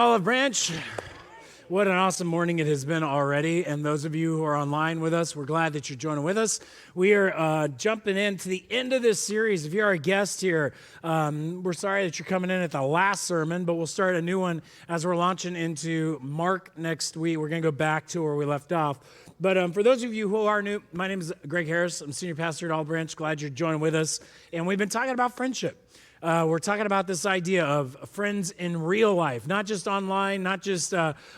Olive Branch, what an awesome morning it has been already. And those of you who are online with us, we're glad that you're joining with us. We are jumping into the end of this series. If you're a guest here, we're sorry that you're coming in at the last sermon, but we'll start a new one as we're launching into Mark next week. We're going to go back to where we left off. But for those of you who are new, my name is Greg Harris. I'm senior pastor at Olive Branch. Glad you're joining with us. And we've been talking about friendship. We're talking about this idea of friends in real life, not just online, not just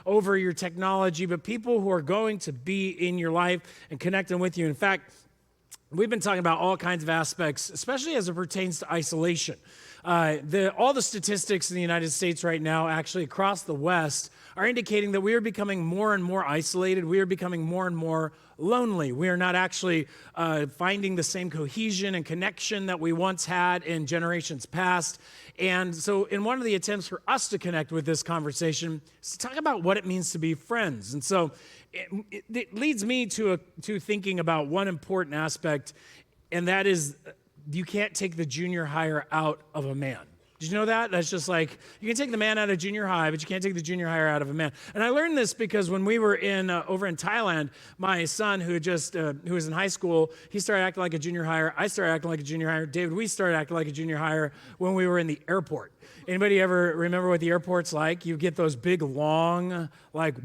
over your technology, but people who are going to be in your life and connecting with you. In fact, we've been talking about all kinds of aspects, especially as it pertains to isolation. All the statistics in the United States right now, actually across the West, are indicating that we are becoming more and more isolated. We are becoming more and more lonely. We are not actually finding the same cohesion and connection that we once had in generations past. And so in one of the attempts for us to connect with this conversation is to talk about what it means to be friends. And so it leads me to thinking about one important aspect, and that is you can't take the junior hire out of a man. Did you know that? That's just like, you can take the man out of junior high, but you can't take the junior hire out of a man. And I learned this because when we were over in Thailand, my son who was in high school, he started acting like a junior hire. I started acting like a junior hire. David, we started acting like a junior hire when we were in the airport. Anybody ever remember what the airport's like? You get those big, long, like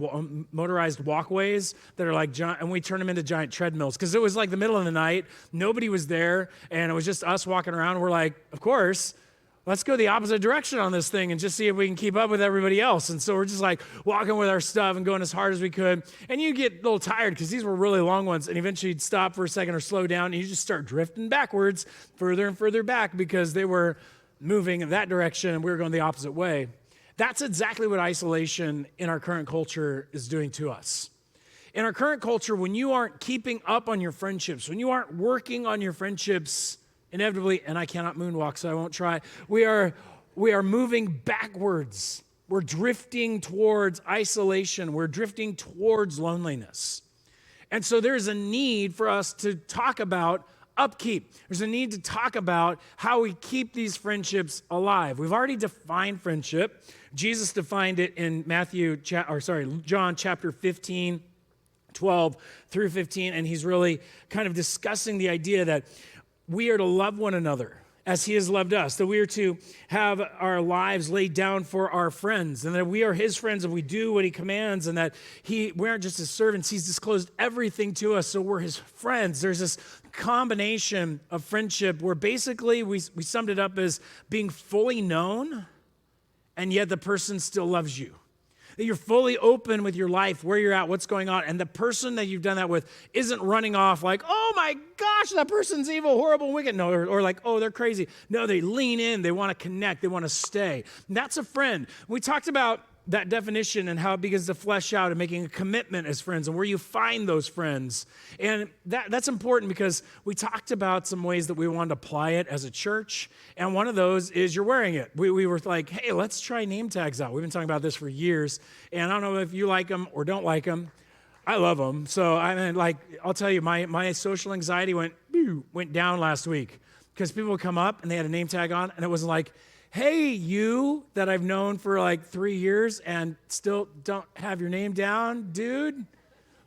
motorized walkways that are like giant, and we turn them into giant treadmills because it was like the middle of the night. Nobody was there, and it was just us walking around. We're like, of course, let's go the opposite direction on this thing and just see if we can keep up with everybody else. And so we're just like walking with our stuff and going as hard as we could. And you get a little tired because these were really long ones. And eventually you'd stop for a second or slow down, and you just start drifting backwards further and further back because they were moving in that direction and we were going the opposite way. That's exactly what isolation in our current culture is doing to us. In our current culture, when you aren't keeping up on your friendships, when you aren't working on your friendships, inevitably, and I cannot moonwalk, so I won't try, we are moving backwards. We're drifting towards isolation. We're drifting towards loneliness. And so there's a need for us to talk about upkeep. There's a need to talk about how we keep these friendships alive. We've already defined friendship. Jesus defined it in John chapter 15, 12 through 15, and he's really kind of discussing the idea that we are to love one another as he has loved us, that we are to have our lives laid down for our friends, and that we are his friends if we do what he commands, and that we aren't just his servants. He's disclosed everything to us, so we're his friends. There's this combination of friendship where basically we summed it up as being fully known, and yet the person still loves you. That you're fully open with your life, where you're at, what's going on, and the person that you've done that with isn't running off like, oh my gosh, that person's evil, horrible, wicked. No, or like, oh, they're crazy. No, they lean in, they want to connect, they want to stay. And that's a friend. We talked about that definition and how it begins to flesh out and making a commitment as friends and where you find those friends. And that's important because we talked about some ways that we wanted to apply it as a church. And one of those is you're wearing it. We were like, hey, let's try name tags out. We've been talking about this for years. And I don't know if you like them or don't like them. I love them. So I mean, like, I'll tell you, my social anxiety went down last week because people would come up and they had a name tag on and it was like, hey, you that I've known for like 3 years and still don't have your name down, dude.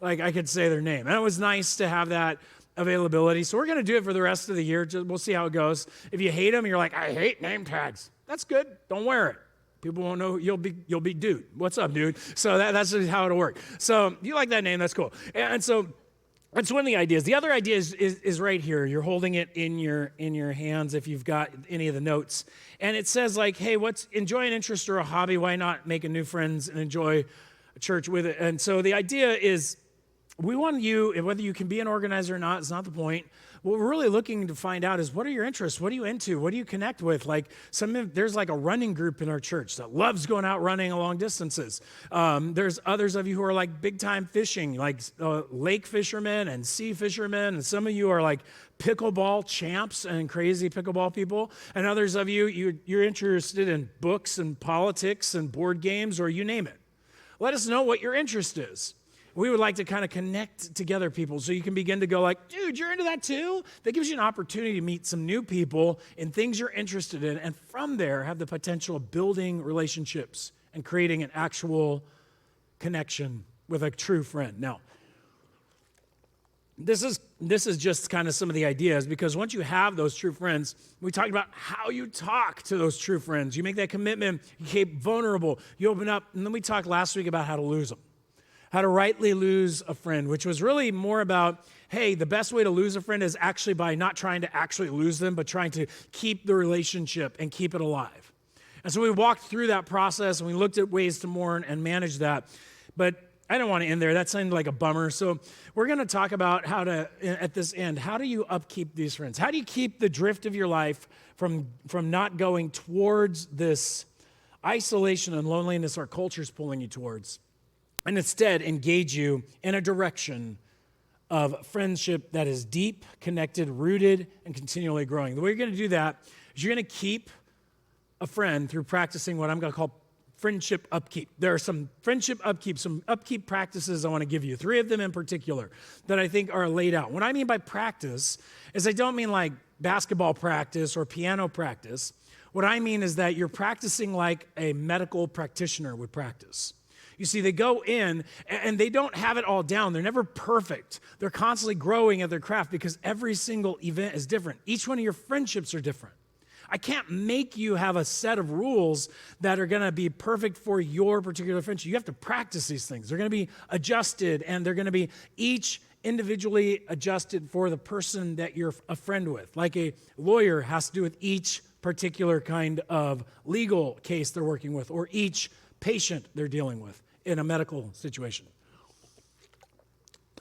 Like I could say their name. And it was nice to have that availability. So we're going to do it for the rest of the year. We'll see how it goes. If you hate them, you're like, I hate name tags. That's good. Don't wear it. People won't know. You'll be dude. What's up, dude? So that's just how it'll work. So if you like that name, that's cool. And so that's one of the ideas. The other idea is right here. You're holding it in your hands if you've got any of the notes. And it says like, hey, enjoy an interest or a hobby. Why not make a new friends and enjoy a church with it? And so the idea is we want you, whether you can be an organizer or not, it's not the point. What we're really looking to find out is what are your interests? What are you into? What do you connect with? Like there's like a running group in our church that loves going out running long distances. There's others of you who are like big time fishing, like lake fishermen and sea fishermen. And some of you are like pickleball champs and crazy pickleball people. And others of you're interested in books and politics and board games or you name it. Let us know what your interest is. We would like to kind of connect together people so you can begin to go like, dude, you're into that too? That gives you an opportunity to meet some new people in things you're interested in, and from there have the potential of building relationships and creating an actual connection with a true friend. Now, this is just kind of some of the ideas, because once you have those true friends, we talked about how you talk to those true friends. You make that commitment, you keep vulnerable, you open up, and then we talked last week about how to lose them, how to rightly lose a friend, which was really more about, hey, the best way to lose a friend is actually by not trying to actually lose them, but trying to keep the relationship and keep it alive. And so we walked through that process, and we looked at ways to mourn and manage that. But I don't want to end there. That sounded like a bummer. So we're going to talk about how to, at this end, how do you upkeep these friends? How do you keep the drift of your life from not going towards this isolation and loneliness our culture is pulling you towards, and instead engage you in a direction of friendship that is deep, connected, rooted, and continually growing? The way you're going to do that is you're going to keep a friend through practicing what I'm going to call friendship upkeep. There are some upkeep practices I want to give you, 3 of them in particular that I think are laid out. What I mean by practice is I don't mean like basketball practice or piano practice. What I mean is that you're practicing like a medical practitioner would practice. You see, they go in and they don't have it all down. They're never perfect. They're constantly growing at their craft because every single event is different. Each one of your friendships are different. I can't make you have a set of rules that are going to be perfect for your particular friendship. You have to practice these things. They're going to be adjusted, and they're going to be each individually adjusted for the person that you're a friend with. Like a lawyer has to do with each particular kind of legal case they're working with, or each patient they're dealing with in a medical situation.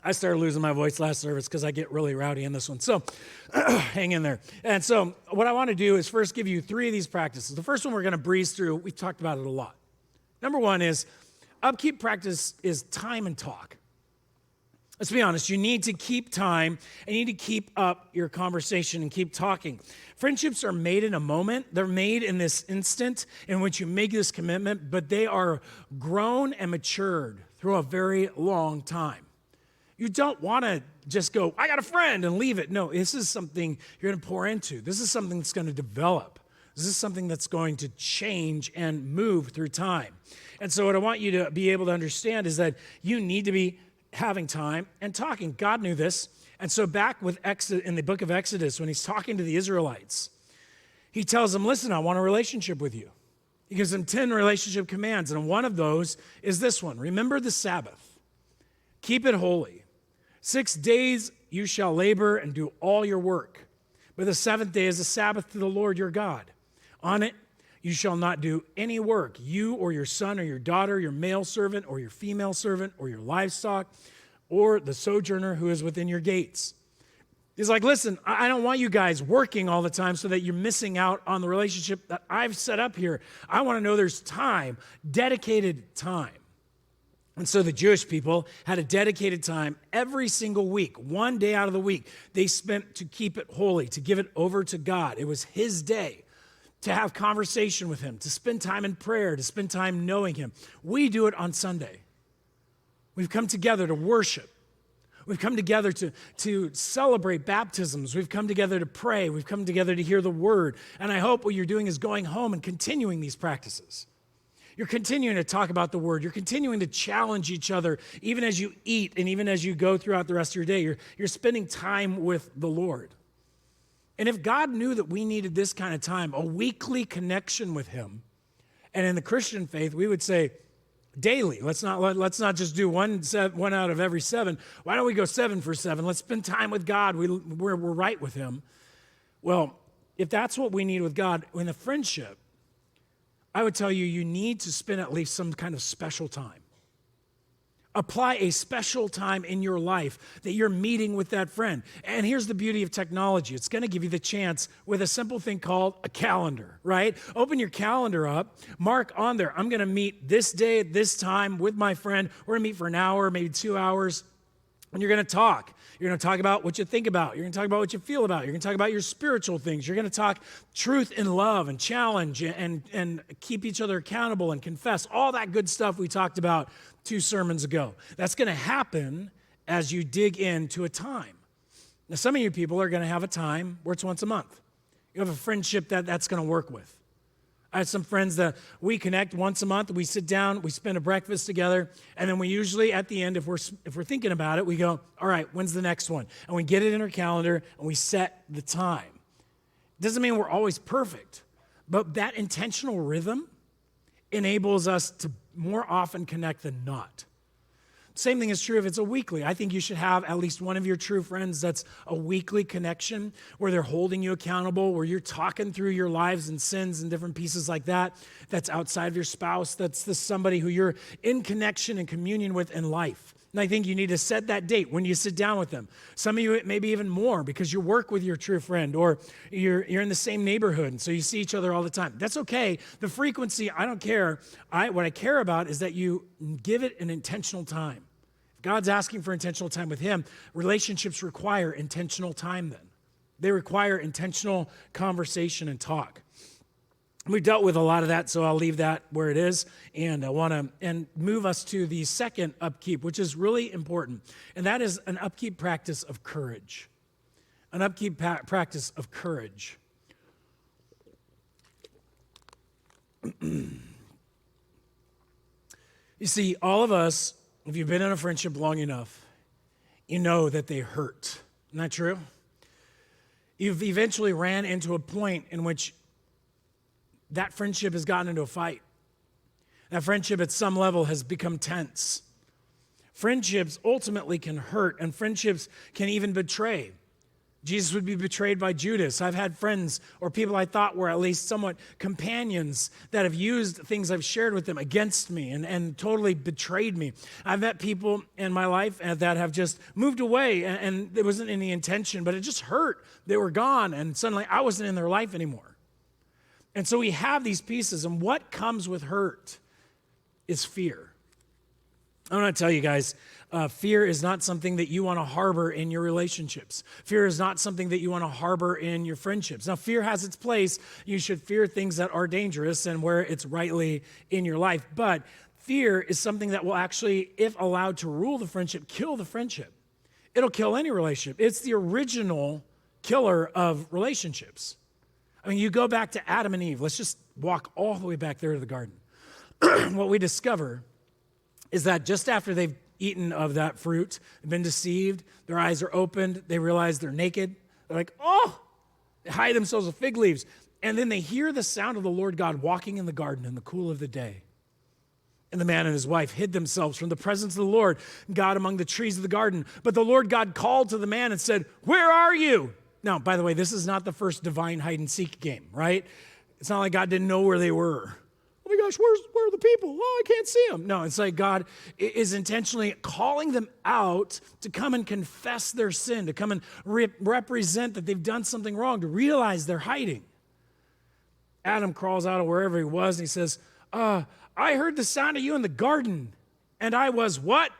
I started losing my voice last service because I get really rowdy in this one. So hang in there. And so what I want to do is first give you 3 of these practices. The first one we're going to breeze through. We've talked about it a lot. Number 1 is upkeep practice is time and talk. Let's be honest. You need to keep time, and you need to keep up your conversation and keep talking. Friendships are made in a moment. They're made in this instant in which you make this commitment, but they are grown and matured through a very long time. You don't want to just go, I got a friend, and leave it. No, this is something you're going to pour into. This is something that's going to develop. This is something that's going to change and move through time. And so what I want you to be able to understand is that you need to be having time and talking. God knew this. And so back with in the book of Exodus, when he's talking to the Israelites, he tells them, listen, I want a relationship with you. He gives them 10 relationship commands, and one of those is this one. Remember the Sabbath. Keep it holy. 6 days you shall labor and do all your work. But the 7th day is a Sabbath to the Lord your God. On it you shall not do any work, you or your son or your daughter, your male servant or your female servant or your livestock, or the sojourner who is within your gates. He's like, listen, I don't want you guys working all the time so that you're missing out on the relationship that I've set up here. I want to know there's time, dedicated time. And so the Jewish people had a dedicated time every single week, 1 day out of the week, they spent to keep it holy, to give it over to God. It was his day to have conversation with him, to spend time in prayer, to spend time knowing him. We do it on Sunday. We've come together to worship. We've come together to celebrate baptisms. We've come together to pray. We've come together to hear the word. And I hope what you're doing is going home and continuing these practices. You're continuing to talk about the word. You're continuing to challenge each other, even as you eat and even as you go throughout the rest of your day. You're spending time with the Lord. And if God knew that we needed this kind of time, a weekly connection with him, and in the Christian faith, we would say daily. Let's not just do one out of every 7. Why don't we go 7 for 7? Let's spend time with God. We're right with him. Well, if that's what we need with God in a friendship, I would tell you, you need to spend at least some kind of special time. Apply a special time in your life that you're meeting with that friend. And here's the beauty of technology. It's going to give you the chance with a simple thing called a calendar, right? Open your calendar up, mark on there, I'm going to meet this day at this time with my friend. We're going to meet for an hour, maybe 2 hours, and you're going to talk. You're going to talk about what you think about. You're going to talk about what you feel about. You're going to talk about your spiritual things. You're going to talk truth and love and challenge and keep each other accountable and confess. All that good stuff we talked about 2 sermons ago. That's going to happen as you dig into a time. Now, some of you people are going to have a time where it's once a month. You have a friendship that's going to work with. I have some friends that we connect once a month. We sit down, we spend a breakfast together, and then we usually at the end, if we're thinking about it, we go, all right, when's the next one? And we get it in our calendar and we set the time. Doesn't mean we're always perfect, but that intentional rhythm enables us to more often connect than not. Same thing is true if it's a weekly. I think you should have at least one of your true friends that's a weekly connection where they're holding you accountable, where you're talking through your lives and sins and different pieces like that. That's outside of your spouse. That's somebody who you're in connection and communion with in life. And I think you need to set that date when you sit down with them. Some of you, maybe even more, because you work with your true friend or you're in the same neighborhood, and so you see each other all the time. That's okay. The frequency, I don't care. What I care about is that you give it an intentional time. If God's asking for intentional time with him, relationships require intentional time then. They require intentional conversation and talk. We've dealt with a lot of that, so I'll leave that where it is, and I want to move us to the second upkeep, which is really important, and that is an upkeep practice of courage. An upkeep practice of courage. You see, all of us, if you've been in a friendship long enough, you know that they hurt. Isn't that true? You've eventually ran into a point in which that friendship has gotten into a fight. That friendship at some level has become tense. Friendships ultimately can hurt, and friendships can even betray. Jesus would be betrayed by Judas. I've had friends or people I thought were at least somewhat companions that have used things I've shared with them against me and totally betrayed me. I've met people in my life that have just moved away, and there wasn't any intention, but it just hurt. They were gone, and suddenly I wasn't in their life anymore. And so we have these pieces, and what comes with hurt is fear. I want to tell you guys, fear is not something that you want to harbor in your relationships. Fear is not something that you want to harbor in your friendships. Now, fear has its place. You should fear things that are dangerous and where it's rightly in your life. But fear is something that will actually, if allowed to rule the friendship, kill the friendship. It'll kill any relationship. It's the original killer of relationships. I mean, you go back to Adam and Eve. Let's just walk all the way back there to the garden. What we discover is that just after they've eaten of that fruit, they've been deceived, their eyes are opened, they realize they're naked. They're like, oh, they hide themselves with fig leaves. And then they hear the sound of the Lord God walking in the garden in the cool of the day. And the man and his wife hid themselves from the presence of the Lord God among the trees of the garden. But the Lord God called to the man and said, where are you? Now, by the way, this is not the first divine hide-and-seek game, right? It's not like God didn't know where they were. Oh my gosh, where are the people? Oh, I can't see them. No, it's like God is intentionally calling them out to come and confess their sin, to come and represent that they've done something wrong, to realize they're hiding. Adam crawls out of wherever he was, and he says, I heard the sound of you in the garden, and I was what?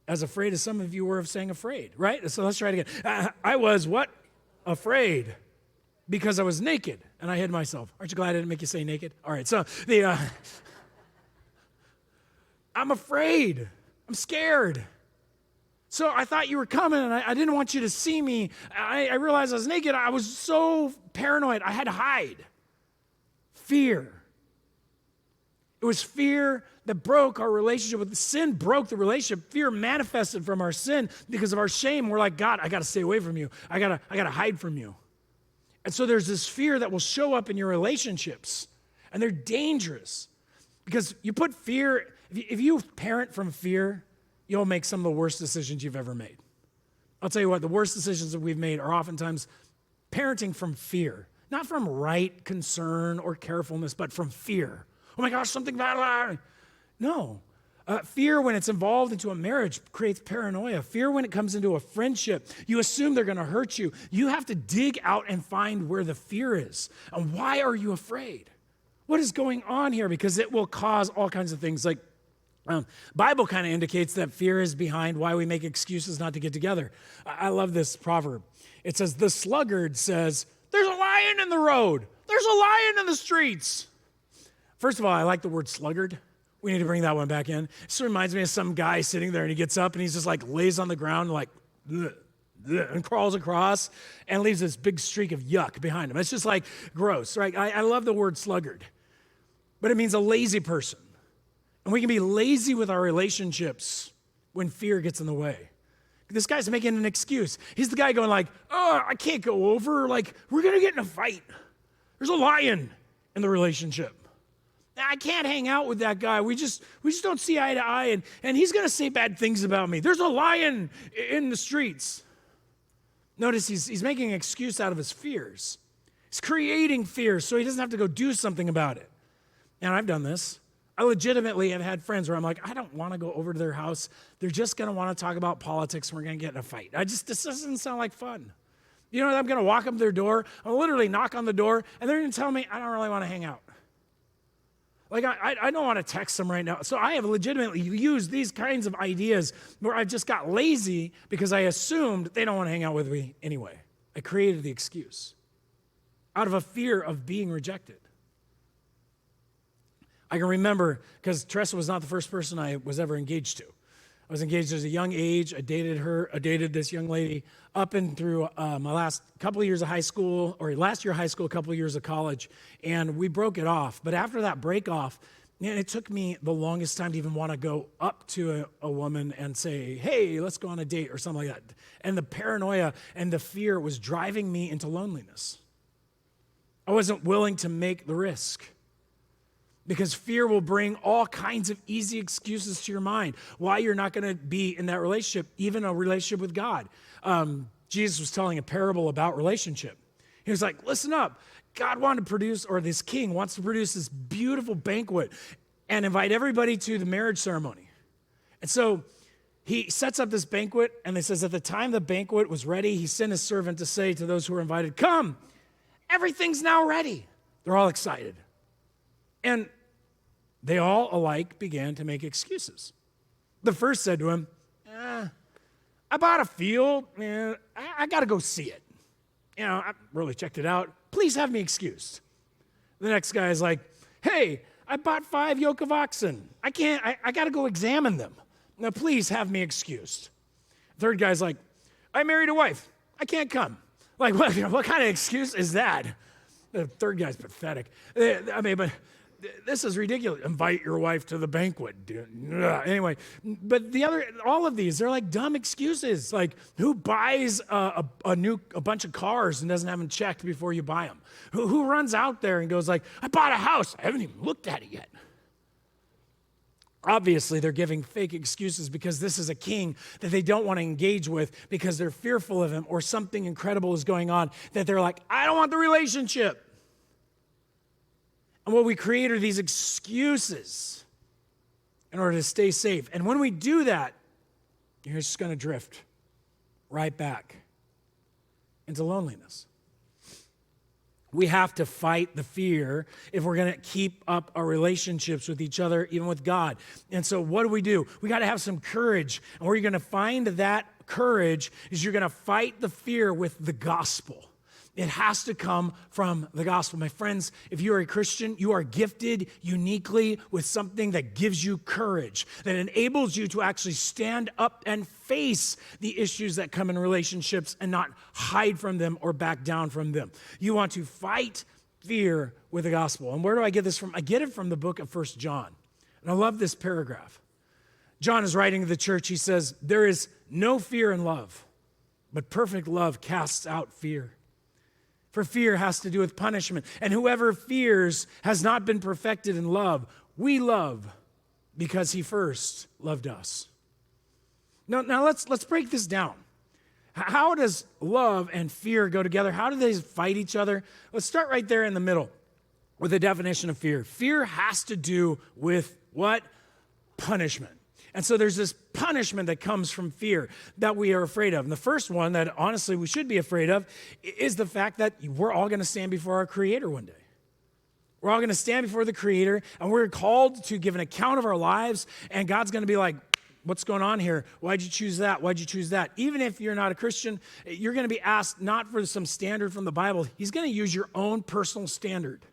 As afraid as some of you were of saying afraid, right? So let's try it again. I was what? Afraid. Because I was naked and I hid myself. Aren't you glad I didn't make you say naked? All right, so I'm afraid. I'm scared. So I thought you were coming, and I didn't want you to see me. I realized I was naked. I was so paranoid. I had to hide. Fear. It was fear that broke our relationship with sin, broke the relationship. Fear manifested from our sin because of our shame. We're like, God, I got to stay away from you. I got to hide from you. And so there's this fear that will show up in your relationships, and they're dangerous because you put fear, if you parent from fear, you'll make some of the worst decisions you've ever made. I'll tell you what, the worst decisions that we've made are oftentimes parenting from fear, not from right concern or carefulness, but from fear. Oh my gosh, something bad. No. Fear when it's involved into a marriage creates paranoia. Fear when it comes into a friendship, you assume they're going to hurt you. You have to dig out and find where the fear is. And why are you afraid? What is going on here? Because it will cause all kinds of things. Like Bible kind of indicates that fear is behind why we make excuses not to get together. I love this proverb. It says, the sluggard says, there's a lion in the road. There's a lion in the streets. First of all, I like the word sluggard. We need to bring that one back in. It just reminds me of some guy sitting there, and he gets up and he's just like lays on the ground like, ugh. and crawls across and leaves this big streak of yuck behind him. It's just like gross, right? I love the word sluggard, but it means a lazy person. And we can be lazy with our relationships when fear gets in the way. This guy's making an excuse. He's the guy going like, oh, I can't go over. Like, we're going to get in a fight. There's a lion in the relationship. I can't hang out with that guy. We just don't see eye to eye. And he's going to say bad things about me. There's a lion in the streets. Notice he's making an excuse out of his fears. He's creating fears so he doesn't have to go do something about it. And I've done this. I legitimately have had friends where I'm like, I don't want to go over to their house. They're just going to want to talk about politics and we're going to get in a fight. This doesn't sound like fun. You know, I'm going to walk up to their door. I'll literally knock on the door and they're going to tell me I don't really want to hang out. Like, I don't want to text them right now. So I have legitimately used these kinds of ideas where I just got lazy because I assumed they don't want to hang out with me anyway. I created the excuse out of a fear of being rejected. I can remember, because Teresa was not the first person I was ever engaged to. I was engaged at a young age. I dated this young lady up and through my last couple of years of high school, or last year of high school, a couple of years of college, and we broke it off. But after that break off, man, it took me the longest time to even want to go up to a woman and say, hey, let's go on a date or something like that. And the paranoia and the fear was driving me into loneliness. I wasn't willing to make the risk. Because fear will bring all kinds of easy excuses to your mind why you're not going to be in that relationship, even a relationship with God. Jesus was telling a parable about relationship. He was like, listen up. God wanted to produce, or this king wants to produce this beautiful banquet and invite everybody to the marriage ceremony. And so he sets up this banquet, and it says at the time the banquet was ready, he sent his servant to say to those who were invited, come, everything's now ready. They're all excited. And they all alike began to make excuses. The first said to him, I bought a field. I got to go see it. I really checked it out. Please have me excused. The next guy is like, hey, I bought 5 yoke of oxen. I got to go examine them. Now, please have me excused. Third guy's like, I married a wife. I can't come. Like, what kind of excuse is that? The third guy's pathetic. But this is ridiculous. Invite your wife to the banquet. Anyway, but all of these, they're like dumb excuses. Like, who buys a bunch of cars and doesn't have them checked before you buy them? Who runs out there and goes like, I bought a house. I haven't even looked at it yet. Obviously, they're giving fake excuses because this is a king that they don't want to engage with because they're fearful of him or something incredible is going on that they're like, I don't want the relationship. And what we create are these excuses in order to stay safe. And when we do that, you're just going to drift right back into loneliness. We have to fight the fear if we're going to keep up our relationships with each other, even with God. And so what do? We got to have some courage. And where you're going to find that courage is you're going to fight the fear with the gospel. It has to come from the gospel. My friends, if you are a Christian, you are gifted uniquely with something that gives you courage, that enables you to actually stand up and face the issues that come in relationships and not hide from them or back down from them. You want to fight fear with the gospel. And where do I get this from? I get it from the book of 1 John. And I love this paragraph. John is writing to the church. He says, there is no fear in love, but perfect love casts out fear. For fear has to do with punishment. And whoever fears has not been perfected in love. We love because he first loved us. Now let's break this down. How does love and fear go together? How do they fight each other? Let's start right there in the middle with the definition of fear. Fear has to do with what? Punishment. And so there's this punishment that comes from fear that we are afraid of. And the first one that honestly we should be afraid of is the fact that we're all going to stand before our Creator one day. We're all going to stand before the Creator, and we're called to give an account of our lives, and God's going to be like, what's going on here? Why'd you choose that? Why'd you choose that? Even if you're not a Christian, you're going to be asked not for some standard from the Bible. He's going to use your own personal standard.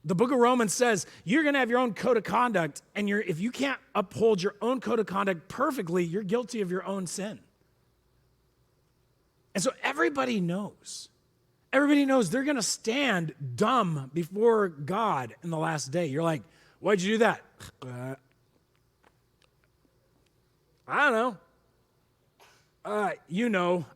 The book of Romans says you're going to have your own code of conduct, and if you can't uphold your own code of conduct perfectly, you're guilty of your own sin. And so everybody knows. Everybody knows they're going to stand dumb before God in the last day. You're like, why'd you do that? I don't know.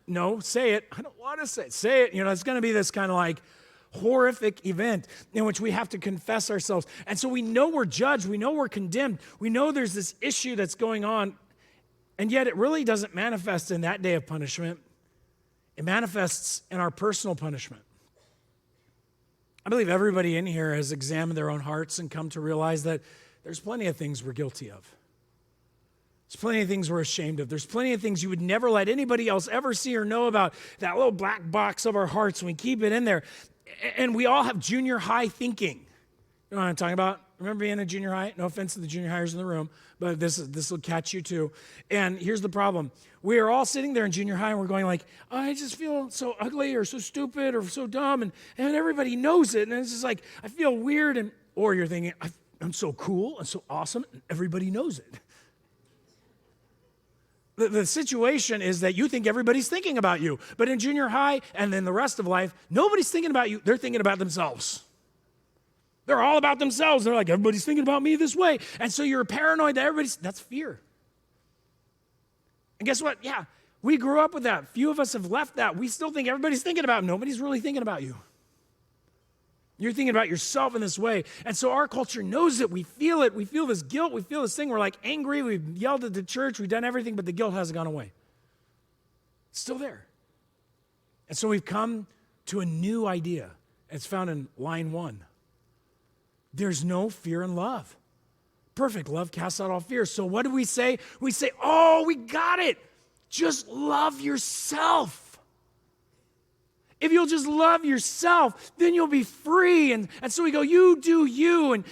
No, say it. I don't want to say it. Say it. It's going to be this kind of like horrific event in which we have to confess ourselves. And so we know we're judged. We know we're condemned. We know there's this issue that's going on. And yet it really doesn't manifest in that day of punishment. It manifests in our personal punishment. I believe everybody in here has examined their own hearts and come to realize that there's plenty of things we're guilty of. There's plenty of things we're ashamed of. There's plenty of things you would never let anybody else ever see or know about. That little black box of our hearts, and we keep it in there. And we all have junior high thinking. You know what I'm talking about? Remember being in junior high? No offense to the junior hires in the room, but this will catch you too. And here's the problem. We are all sitting there in junior high and we're going like, oh, I just feel so ugly or so stupid or so dumb. And everybody knows it. And it's just like, I feel weird. Or you're thinking, I'm so cool and so awesome. And everybody knows it. The situation is that you think everybody's thinking about you. But in junior high and then the rest of life, nobody's thinking about you. They're thinking about themselves. They're all about themselves. They're like, everybody's thinking about me this way. And so you're paranoid that that's fear. And guess what? Yeah, we grew up with that. Few of us have left that. We still think everybody's thinking about them. Nobody's really thinking about you. You're thinking about yourself in this way. And so our culture knows it. We feel it. We feel this guilt. We feel this thing. We're like angry. We've yelled at the church. We've done everything, but the guilt hasn't gone away. It's still there. And so we've come to a new idea. It's found in line 1. There's no fear in love. Perfect. Love casts out all fear. So what do we say? We say, oh, we got it. Just love yourself. If you'll just love yourself, then you'll be free. And so we go, you do you, and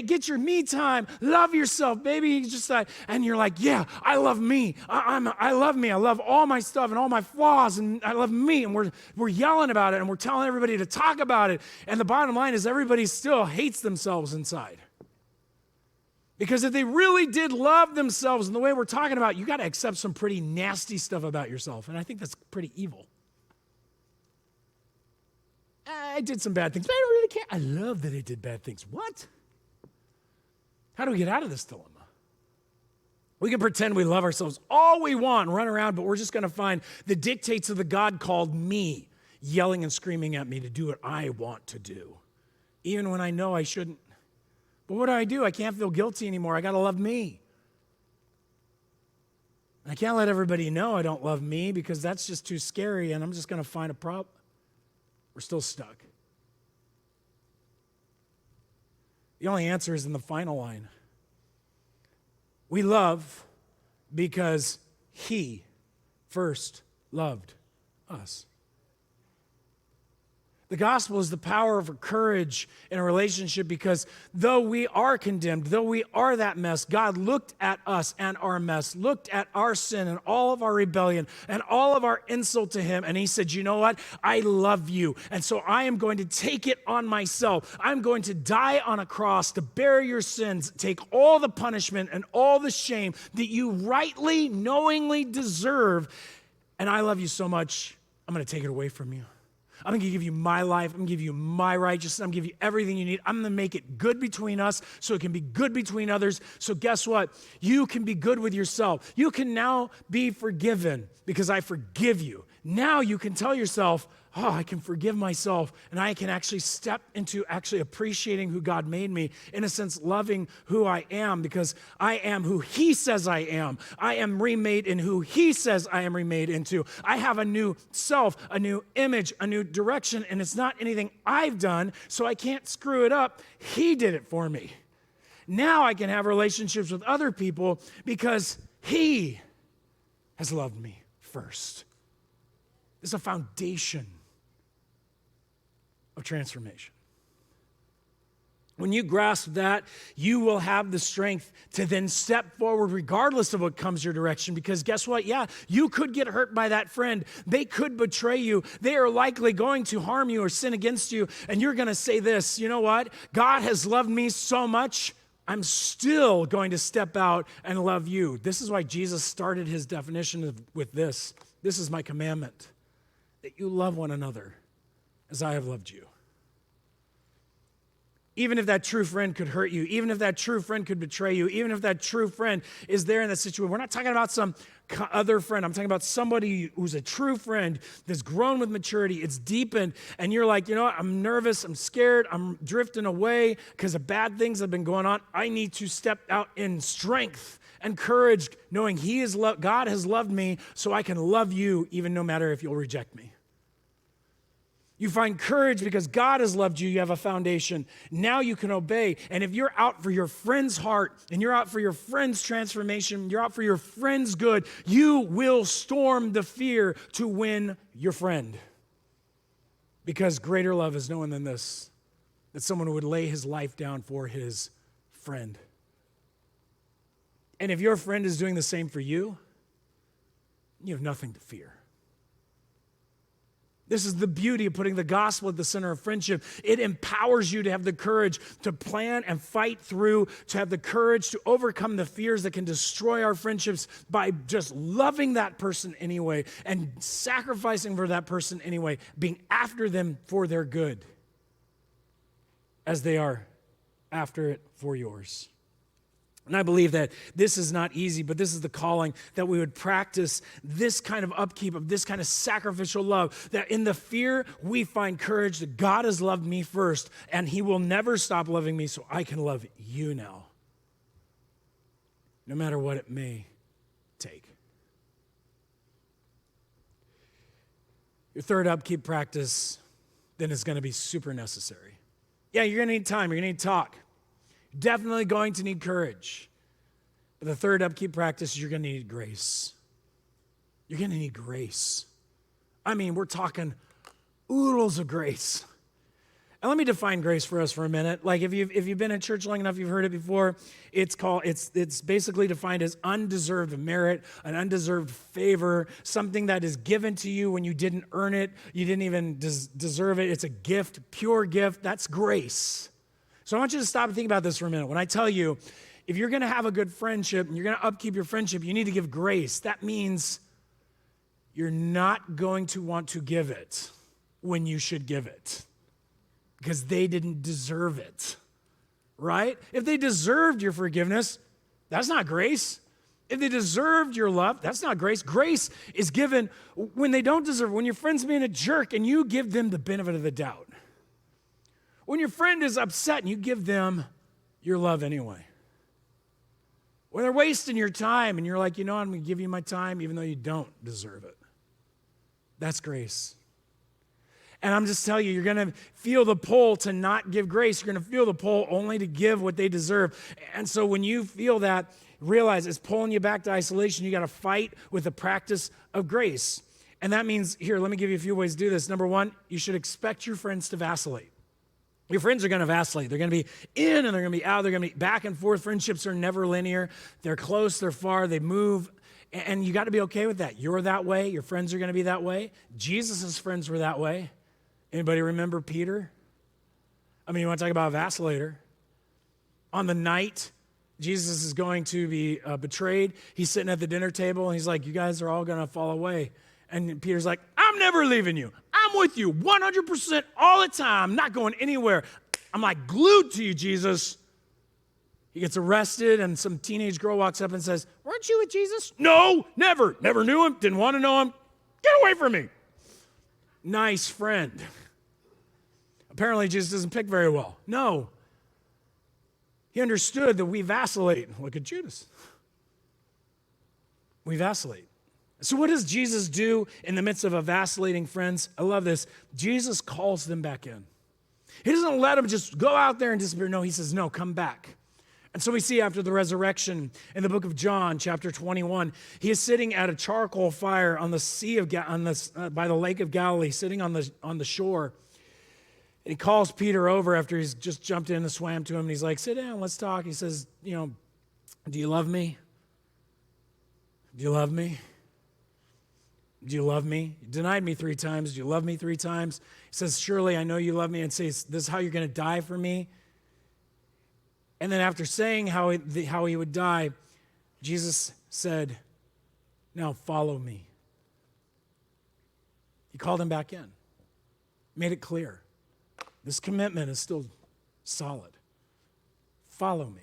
get your me time. Love yourself, baby. And you're like, yeah, I love me. I love me. I love all my stuff and all my flaws, and I love me. And we're yelling about it, and we're telling everybody to talk about it. And the bottom line is everybody still hates themselves inside. Because if they really did love themselves in the way we're talking about, you got to accept some pretty nasty stuff about yourself. And I think that's pretty evil. I did some bad things, but I don't really care. I love that I did bad things. What? How do we get out of this dilemma? We can pretend we love ourselves all we want and run around, but we're just going to find the dictates of the God called me yelling and screaming at me to do what I want to do, even when I know I shouldn't. But what do? I can't feel guilty anymore. I got to love me. I can't let everybody know I don't love me because that's just too scary, and I'm just going to find a problem. We're still stuck. The only answer is in the final line. We love because He first loved us. The gospel is the power of courage in a relationship because though we are condemned, though we are that mess, God looked at us and our mess, looked at our sin and all of our rebellion and all of our insult to Him, and He said, you know what? I love you, and so I am going to take it on myself. I'm going to die on a cross to bear your sins, take all the punishment and all the shame that you rightly, knowingly deserve, and I love you so much, I'm going to take it away from you. I'm going to give you my life. I'm going to give you my righteousness. I'm going to give you everything you need. I'm going to make it good between us so it can be good between others. So guess what? You can be good with yourself. You can now be forgiven because I forgive you. Now you can tell yourself, oh, I can forgive myself, and I can actually step into actually appreciating who God made me, in a sense, loving who I am because I am who He says I am. I am remade in who He says I am remade into. I have a new self, a new image, a new direction, and it's not anything I've done, so I can't screw it up. He did it for me. Now I can have relationships with other people because He has loved me first. It's a foundation of transformation. When you grasp that, you will have the strength to then step forward regardless of what comes your direction. Because guess what? Yeah, you could get hurt by that friend. They could betray you. They are likely going to harm you or sin against you. And you're going to say this, you know what? God has loved me so much, I'm still going to step out and love you. This is why Jesus started His definition with this. This is my commandment, that you love one another as I have loved you. Even if that true friend could hurt you, even if that true friend could betray you, even if that true friend is there in that situation, we're not talking about some other friend. I'm talking about somebody who's a true friend that's grown with maturity. It's deepened, and you're like, you know what? I'm nervous. I'm scared. I'm drifting away because of bad things that have been going on. I need to step out in strength and courage, knowing God has loved me, so I can love you even no matter if you'll reject me. You find courage because God has loved you. You have a foundation. Now you can obey. And if you're out for your friend's heart and you're out for your friend's transformation, you're out for your friend's good, you will storm the fear to win your friend. Because greater love is no one than this, that someone would lay his life down for his friend. And if your friend is doing the same for you, you have nothing to fear. This is the beauty of putting the gospel at the center of friendship. It empowers you to have the courage to plan and fight through, to have the courage to overcome the fears that can destroy our friendships by just loving that person anyway and sacrificing for that person anyway, being after them for their good as they are after it for yours. And I believe that this is not easy, but this is the calling, that we would practice this kind of upkeep of this kind of sacrificial love, that in the fear we find courage that God has loved me first, and he will never stop loving me, so I can love you now, no matter what it may take. Your third upkeep practice then is going to be super necessary. Yeah, you're going to need time. You're going to need talk. You're definitely going to need courage. But the third upkeep practice, you're going to need grace. You're going to need grace. I mean, we're talking oodles of grace. And let me define grace for us for a minute. Like if you've been in church long enough, you've heard it before. It's basically defined as undeserved merit, an undeserved favor, something that is given to you when you didn't earn it, you didn't even deserve it. It's a gift, pure gift. That's grace. So I want you to stop and think about this for a minute. When I tell you, if you're going to have a good friendship and you're going to upkeep your friendship, you need to give grace. That means you're not going to want to give it when you should give it because they didn't deserve it, right? If they deserved your forgiveness, that's not grace. If they deserved your love, that's not grace. Grace is given when they don't deserve it, when your friend's being a jerk and you give them the benefit of the doubt. When your friend is upset and you give them your love anyway. When they're wasting your time and you're like, you know, I'm going to give you my time even though you don't deserve it. That's grace. And I'm just telling you, you're going to feel the pull to not give grace. You're going to feel the pull only to give what they deserve. And so when you feel that, realize it's pulling you back to isolation. You got to fight with the practice of grace. And that means, here, let me give you a few ways to do this. Number one, you should expect your friends to vacillate. Your friends are going to vacillate. They're going to be in and they're going to be out. They're going to be back and forth. Friendships are never linear. They're close, they're far, they move. And you got to be okay with that. You're that way. Your friends are going to be that way. Jesus' friends were that way. Anybody remember Peter? I mean, you want to talk about a vacillator? On the night Jesus is going to be betrayed, he's sitting at the dinner table and he's like, you guys are all going to fall away. And Peter's like, I'm never leaving you. I'm with you 100% all the time, not going anywhere. I'm like glued to you, Jesus. He gets arrested and some teenage girl walks up and says, weren't you with Jesus? No, never. Never knew him, didn't want to know him. Get away from me. Nice friend. Apparently Jesus doesn't pick very well. No. He understood that we vacillate. Look at Judas. We vacillate. So what does Jesus do in the midst of a vacillating friends? I love this. Jesus calls them back in. He doesn't let them just go out there and disappear. No, he says, no, come back. And so we see after the resurrection in the book of John, chapter 21, he is sitting at a charcoal fire on the sea of by the lake of Galilee, sitting on the shore. And he calls Peter over after he's just jumped in and swam to him. And he's like, sit down, let's talk. He says, you know, do you love me? Do you love me? Do you love me? You denied me 3 times. Do you love me 3 times? He says, surely I know you love me. And says, this is how you're going to die for me. And then after saying how he would die, Jesus said, now follow me. He called him back in, made it clear. This commitment is still solid. Follow me.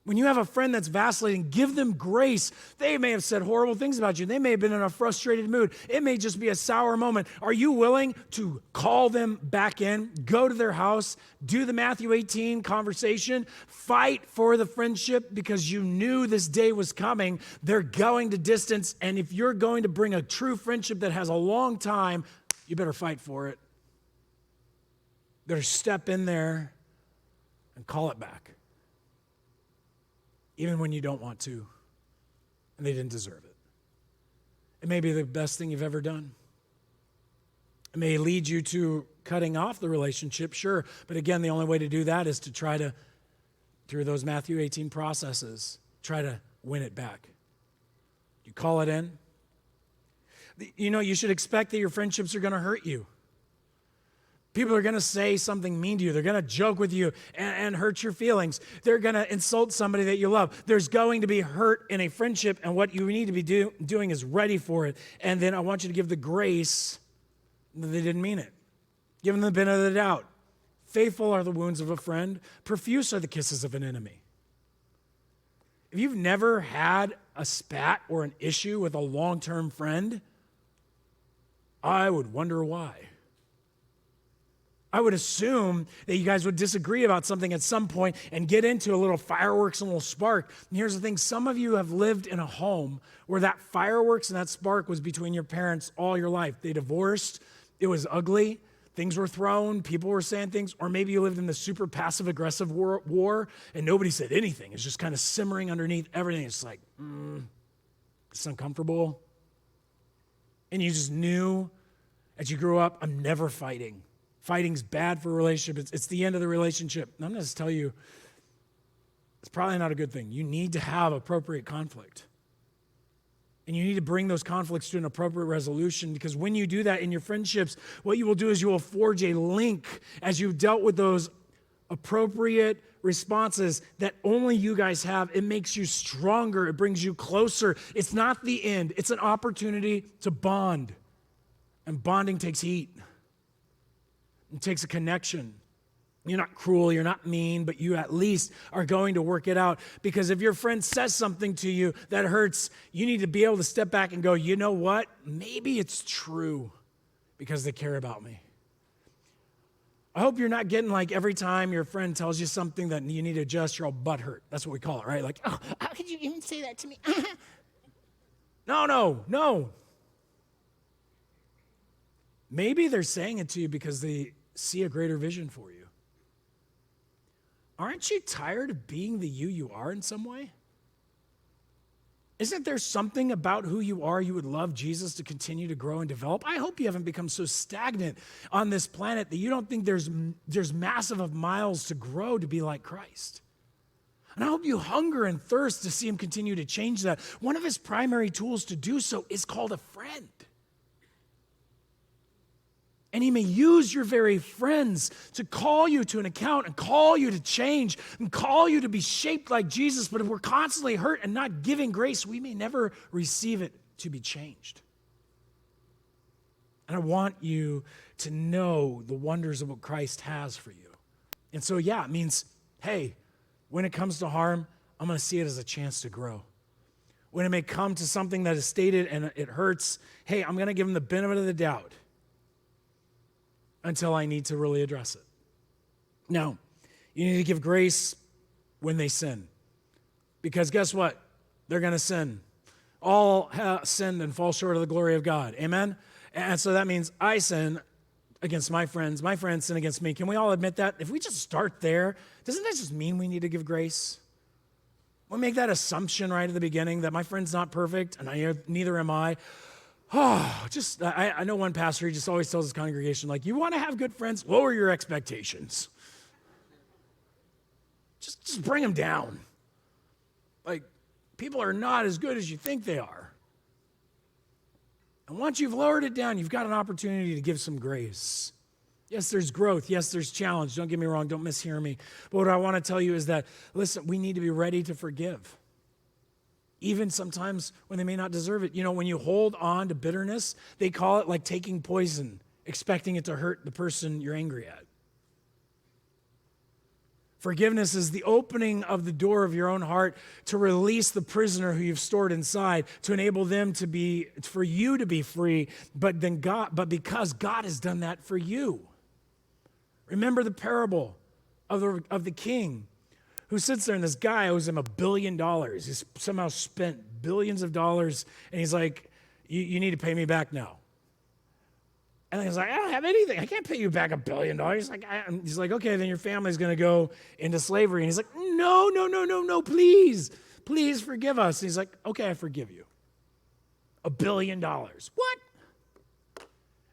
When you have a friend that's vacillating, give them grace. They may have said horrible things about you. They may have been in a frustrated mood. It may just be a sour moment. Are you willing to call them back in, go to their house, do the Matthew 18 conversation, fight for the friendship because you knew this day was coming? They're going to distance, and if you're going to bring a true friendship that has a long time, you better fight for it. You better step in there and call it back. Even when you don't want to, and they didn't deserve it. It may be the best thing you've ever done. It may lead you to cutting off the relationship, sure, but again, the only way to do that is to try to, through those Matthew 18 processes, try to win it back. You call it in. You know, you should expect that your friendships are going to hurt you. People are going to say something mean to you. They're going to joke with you and hurt your feelings. They're going to insult somebody that you love. There's going to be hurt in a friendship, and what you need to be doing is ready for it. And then I want you to give the grace that they didn't mean it. Give them the benefit of the doubt. Faithful are the wounds of a friend. Profuse are the kisses of an enemy. If you've never had a spat or an issue with a long-term friend, I would wonder why. I would assume that you guys would disagree about something at some point and get into a little fireworks and a little spark. And here's the thing, some of you have lived in a home where that fireworks and that spark was between your parents all your life. They divorced, it was ugly, things were thrown, people were saying things, or maybe you lived in the super passive-aggressive war and nobody said anything. It's just kind of simmering underneath everything. It's like, it's uncomfortable. And you just knew as you grew up, I'm never fighting. Fighting's bad for a relationship. It's the end of the relationship. And I'm going to tell you, it's probably not a good thing. You need to have appropriate conflict. And you need to bring those conflicts to an appropriate resolution, because when you do that in your friendships, what you will do is you will forge a link as you've dealt with those appropriate responses that only you guys have. It makes you stronger. It brings you closer. It's not the end. It's an opportunity to bond. And bonding takes heat. It takes a connection. You're not cruel, you're not mean, but you at least are going to work it out. Because if your friend says something to you that hurts, you need to be able to step back and go, you know what? Maybe it's true because they care about me. I hope you're not getting like every time your friend tells you something that you need to adjust, you're all butthurt. That's what we call it, right? Like, oh, how could you even say that to me? No. Maybe they're saying it to you because they see a greater vision for you. Aren't you tired of being the you are in some way? Isn't there something about who you are you would love Jesus to continue to grow and develop? I hope you haven't become so stagnant on this planet that you don't think there's massive of miles to grow to be like Christ. And I hope you hunger and thirst to see him continue to change that. One of his primary tools to do so is called a friend. And he may use your very friends to call you to an account and call you to change and call you to be shaped like Jesus. But if we're constantly hurt and not giving grace, we may never receive it to be changed. And I want you to know the wonders of what Christ has for you. And so, yeah, it means, hey, when it comes to harm, I'm going to see it as a chance to grow. When it may come to something that is stated and it hurts, hey, I'm going to give them the benefit of the doubt until I need to really address it. Now, you need to give grace when they sin. Because guess what? They're going to sin. All have sinned and fall short of the glory of God. Amen? And so that means I sin against my friends sin against me. Can we all admit that? If we just start there, doesn't that just mean we need to give grace? We make that assumption right at the beginning that my friend's not perfect, and neither am I. I know one pastor, he just always tells his congregation, like, you want to have good friends? Lower your expectations. Just bring them down. Like, people are not as good as you think they are. And once you've lowered it down, you've got an opportunity to give some grace. Yes, there's growth. Yes, there's challenge. Don't get me wrong. Don't mishear me. But what I want to tell you is that, listen, we need to be ready to forgive. even sometimes when they may not deserve it. You know, when you hold on to bitterness, they call it like taking poison, expecting it to hurt the person you're angry at. Forgiveness is the opening of the door of your own heart to release the prisoner who you've stored inside, to enable them to be, for you to be free, but because God has done that for you. Remember the parable of the king who sits there, and this guy owes him $1 billion. He's somehow spent billions of dollars, and he's like, you need to pay me back now. And he's like, I don't have anything. I can't pay you back $1 billion. He's like, okay, then your family's going to go into slavery. And he's like, no, please forgive us. And he's like, okay, I forgive you. $1 billion. What?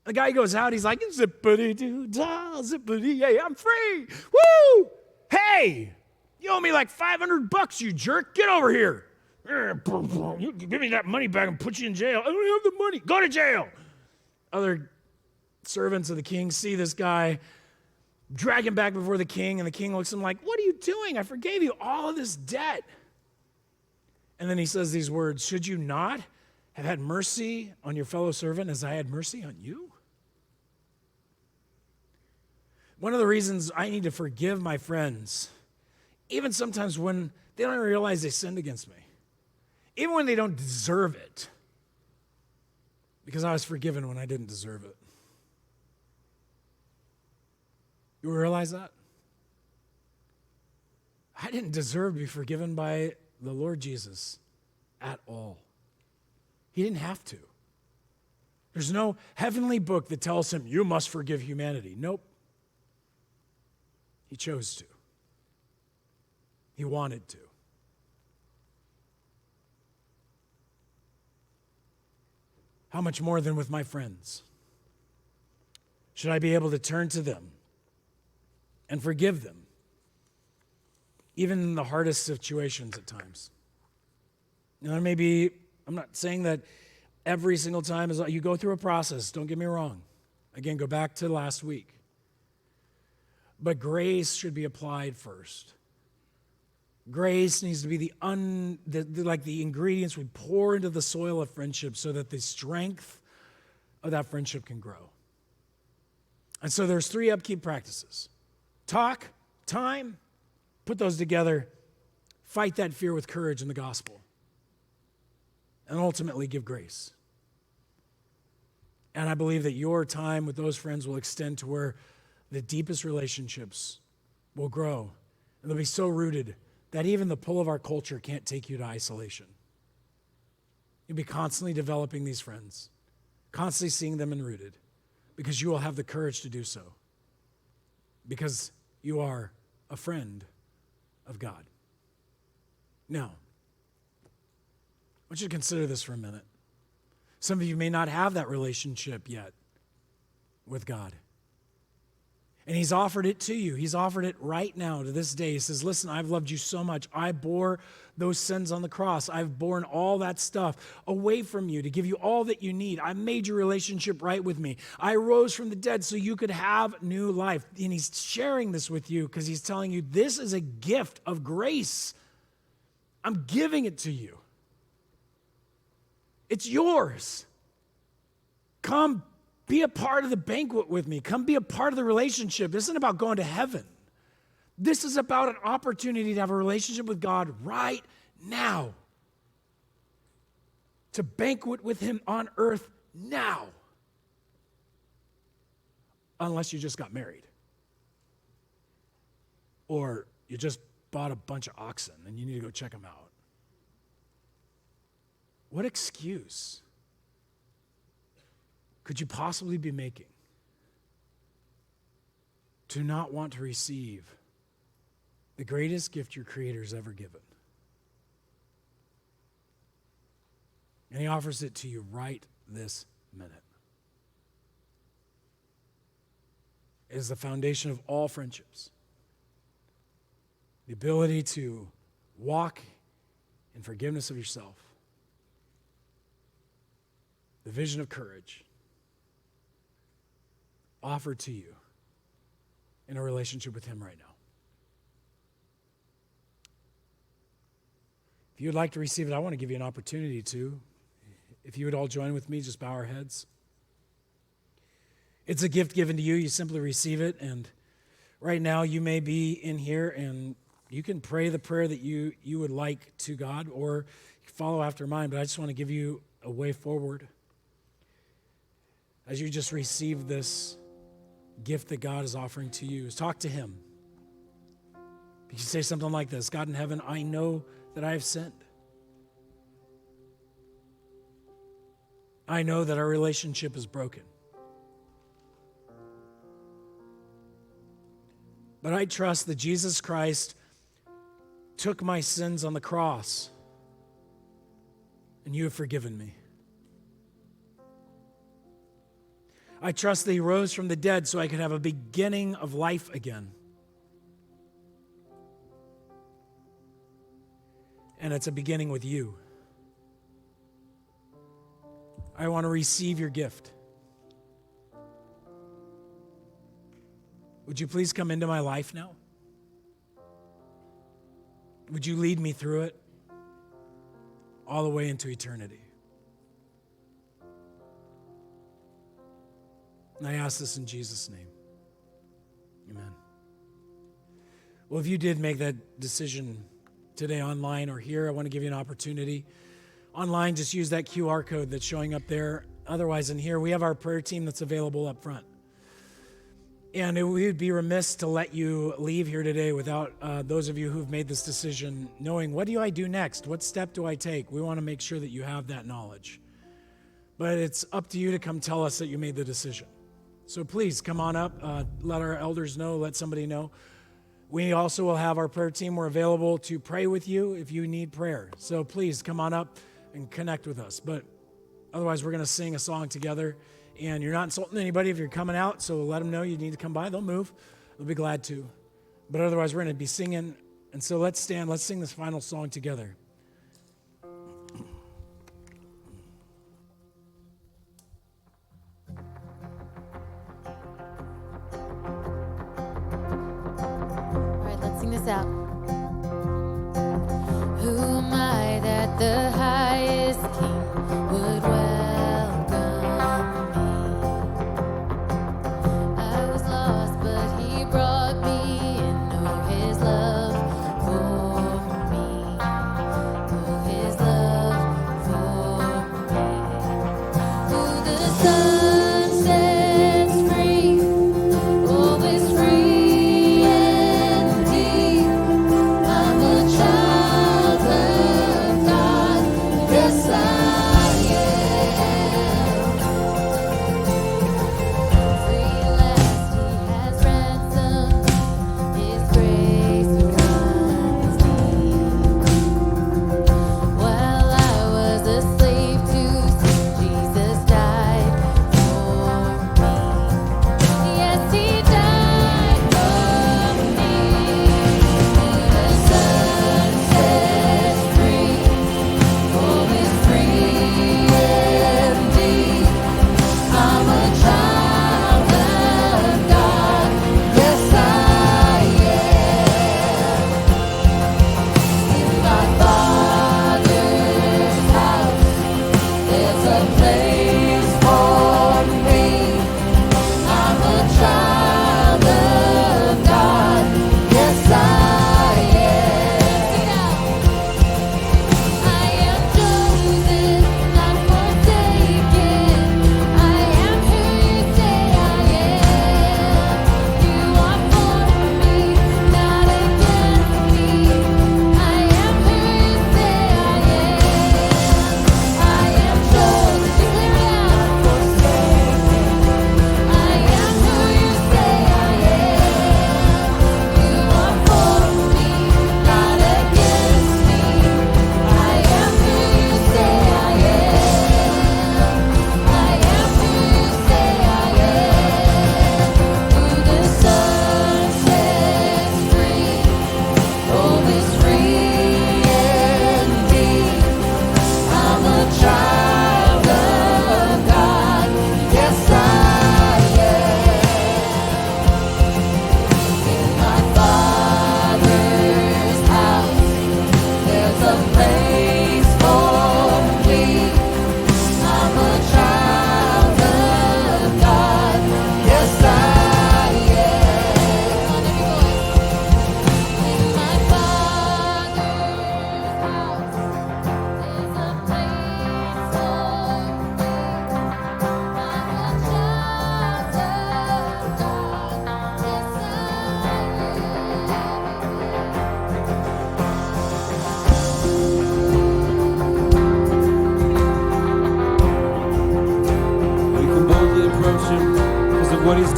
The guy goes out, he's like, zippity-doo-dah, zippity-yay, I'm free. Woo! Hey, you owe me like $500, you jerk. Get over here. You give me that money back and put you in jail. I don't have the money. Go to jail. Other servants of the king see this guy, drag him back before the king, and the king looks at him like, what are you doing? I forgave you all of this debt. And then he says these words, should you not have had mercy on your fellow servant as I had mercy on you? One of the reasons I need to forgive my friends, even sometimes when they don't even realize they sinned against me, even when they don't deserve it, because I was forgiven when I didn't deserve it. You realize that? I didn't deserve to be forgiven by the Lord Jesus at all. He didn't have to. There's no heavenly book that tells him, you must forgive humanity. Nope. He chose to. He wanted to. How much more than with my friends? Should I be able to turn to them and forgive them, even in the hardest situations at times? Now, there may be, I'm not saying that every single time is you go through a process, don't get me wrong. Again, go back to last week. But grace should be applied first. Grace needs to be the ingredients we pour into the soil of friendship so that the strength of that friendship can grow. And so there's 3 upkeep practices. Talk, time, put those together, fight that fear with courage in the gospel, and ultimately give grace. And I believe that your time with those friends will extend to where the deepest relationships will grow, and they'll be so rooted that even the pull of our culture can't take you to isolation. You'll be constantly developing these friends, constantly seeing them and rooted, because you will have the courage to do so, because you are a friend of God. Now, I want you to consider this for a minute. Some of you may not have that relationship yet with God. And he's offered it to you. He's offered it right now to this day. He says, listen, I've loved you so much. I bore those sins on the cross. I've borne all that stuff away from you to give you all that you need. I made your relationship right with me. I rose from the dead so you could have new life. And he's sharing this with you because he's telling you this is a gift of grace. I'm giving it to you. It's yours. Come be a part of the banquet with me. Come be a part of the relationship. This isn't about going to heaven. This is about an opportunity to have a relationship with God right now. To banquet with him on earth now. Unless you just got married. Or you just bought a bunch of oxen and you need to go check them out. What excuse could you possibly be making to not want to receive the greatest gift your Creator's ever given? And he offers it to you right this minute. It is the foundation of all friendships. The ability to walk in forgiveness of yourself. The vision of courage offered to you in a relationship with him right now. If you would like to receive it, I want to give you an opportunity to. If you would all join with me, just bow our heads. It's a gift given to you. You simply receive it. And right now, you may be in here and you can pray the prayer that you would like to God, or follow after mine, but I just want to give you a way forward. As you just receive this gift that God is offering to you, is talk to him. You can say something like this: God in heaven, I know that I have sinned. I know that our relationship is broken. But I trust that Jesus Christ took my sins on the cross, and you have forgiven me. I trust that he rose from the dead so I could have a beginning of life again. And it's a beginning with you. I want to receive your gift. Would you please come into my life now? Would you lead me through it all the way into eternity? And I ask this in Jesus' name. Amen. Well, if you did make that decision today online or here, I want to give you an opportunity. Online, just use that QR code that's showing up there. Otherwise, in here, we have our prayer team that's available up front. And we would be remiss to let you leave here today without those of you who've made this decision knowing, what do I do next? What step do I take? We want to make sure that you have that knowledge. But it's up to you to come tell us that you made the decision. So please come on up, let our elders know, let somebody know. We also will have our prayer team. We're available to pray with you if you need prayer. So please come on up and connect with us. But otherwise, we're going to sing a song together. And you're not insulting anybody if you're coming out, so let them know you need to come by. They'll move. They'll be glad to. But otherwise, we're going to be singing. And so let's stand. Let's sing this final song together. All right, let's sing this out. Who am I that the highest king would welcome? God.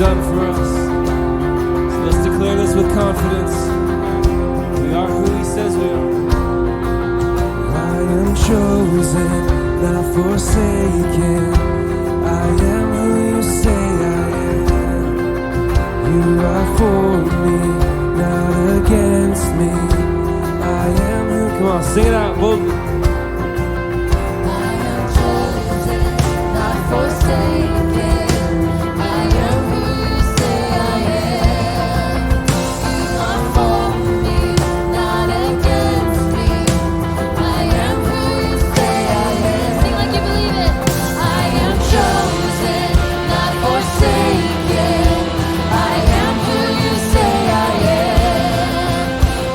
done for us. So let's declare this with confidence. We are who he says we are. I am chosen, not forsaken. I am who you say I am. You are for me, not against me. I am who. Come on, sing it out boldly. I am chosen, not forsaken. I am who you say I am. You are for me, not against me. I am who you say I am. Sing like you believe it. I am chosen, not forsaken. I am who you say I am.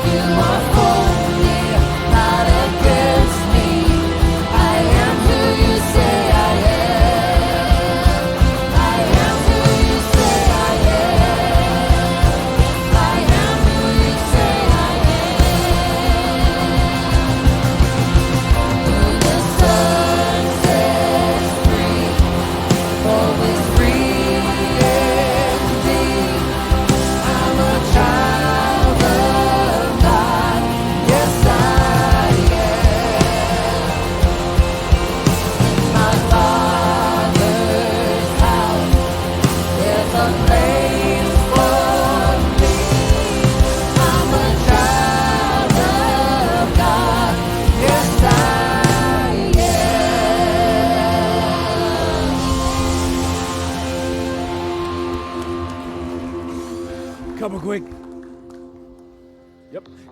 You are for me, not against me. I am who you say I am. I am who you say I am. I am who you say I am. Who the Son sets free, always free indeed. I'm a child of God. Yes, I am. In my Father's house, there's a place for me. I'm a child of God. Yes, I am.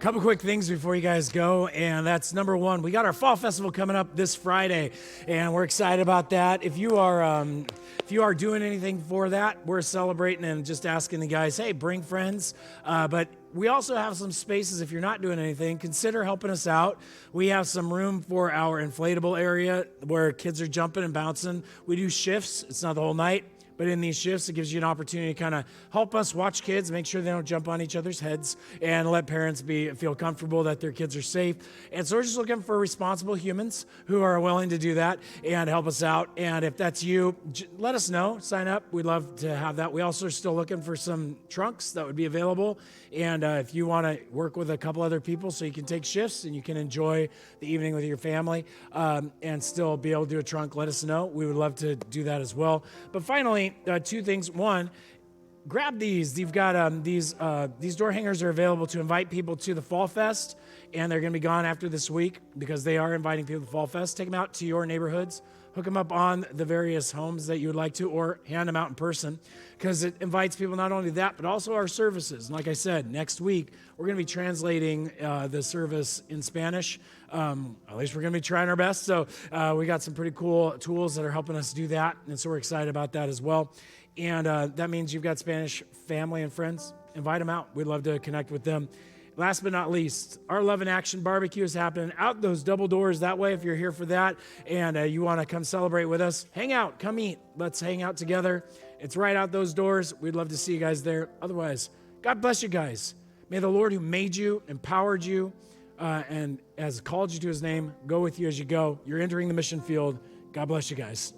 Couple quick things before you guys go, and that's number one. We got our fall festival coming up this Friday, and we're excited about that. If you are doing anything for that, we're celebrating and just asking the guys, hey, bring friends. But we also have some spaces. If you're not doing anything, consider helping us out. We have some room for our inflatable area where kids are jumping and bouncing. We do shifts. It's not the whole night. But in these shifts, it gives you an opportunity to kind of help us watch kids, make sure they don't jump on each other's heads, and let parents feel comfortable that their kids are safe. And so we're just looking for responsible humans who are willing to do that and help us out. And if that's you, let us know. Sign up. We'd love to have that. We also are still looking for some trunks that would be available. And if you want to work with a couple other people so you can take shifts and you can enjoy the evening with your family and still be able to do a trunk, let us know. We would love to do that as well. But finally, two things. One, grab these. You've got these door hangers are available to invite people to the Fall Fest, and they're going to be gone after this week because they are inviting people to the Fall Fest. Take them out to your neighborhoods. Hook them up on the various homes that you would like to, or hand them out in person, because it invites people not only to that, but also our services. And like I said, next week, we're going to be translating the service in Spanish. At least we're going to be trying our best. So we got some pretty cool tools that are helping us do that. And so we're excited about that as well. And that means you've got Spanish family and friends. Invite them out. We'd love to connect with them. Last but not least, our Love in Action barbecue is happening out those double doors that way. If you're here for that and you want to come celebrate with us, hang out, come eat. Let's hang out together. It's right out those doors. We'd love to see you guys there. Otherwise, God bless you guys. May the Lord who made you, empowered you, and has called you to his name, go with you as you go. You're entering the mission field. God bless you guys.